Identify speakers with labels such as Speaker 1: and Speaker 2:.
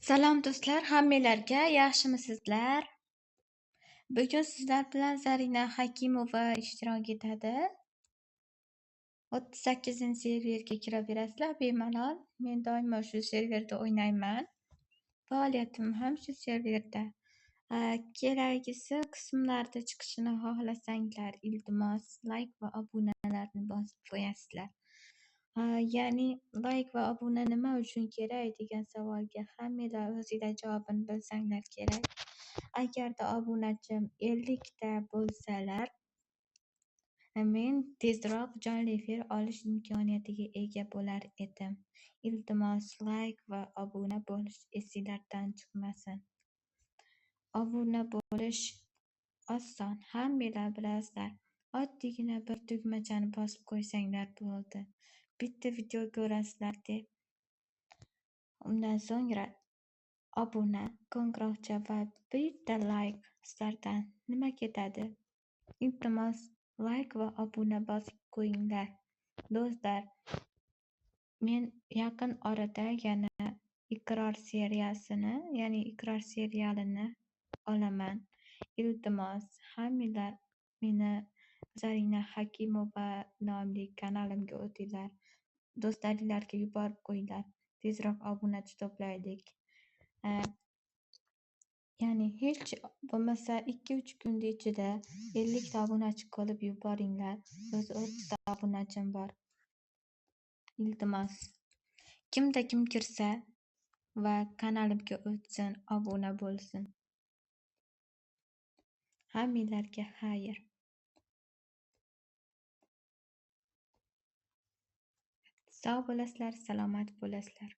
Speaker 1: Salom do'stlar, hammalarga yaxshimisizlar? Bugun sizlar bilan Zarina Hakimova ishtirok etadi. 38-serverga kiraverasizlar bemalol. Men doimo shu serverda o'ynayman. Faoliyatim ham shu serverda. Kelagisi qismlarda chiqishini xohlasanglar, iltimos like va obunalarni bosib qo'yasizlar. Ya'ni like va obuna nima uchun kerak degan savolga hammalar o'zinglar javobini bilsanglar kerak. Agarda obunachim 50 ta bo'lsalar, men tezroq jonli efir olish imkoniyatiga ega bo'lar edim. Iltimos like va obuna bo'lish esinglardan chiqmasin. Obuna bo'lish oson, hammalar bilasizlar. Oddiygina bir tugmachani bosib qo'ysanglar bo'ldi. Bitta video ko'rasizlar deb. Undan so'ngra obuna, qo'ng'iroqcha va bitta like sizlardan nima ketadi? Iltimos like va obuna bosib qo'yinglar. Do'stlar, men yaqin orada yana Iqror serialini olaman. Iltimos, hammalar meni Zarina Hakimova nomli kanalimga o'tinglar. Do'stlaringlarga yuborib qo'yinglar. Tezroq obunachi to'playlik. Ya'ni hech bo'lmasa 2-3 kunda ichida 50 ta obunachi qilib yuboringlar. O'zi 30 ta obunachim bor. Iltimos, kimda kim kirsa va kanalimga o'tsin, obuna bo'lsin. Hammalarga xayr. Sog' bo'lasizlar, salomat bo'lasizlar.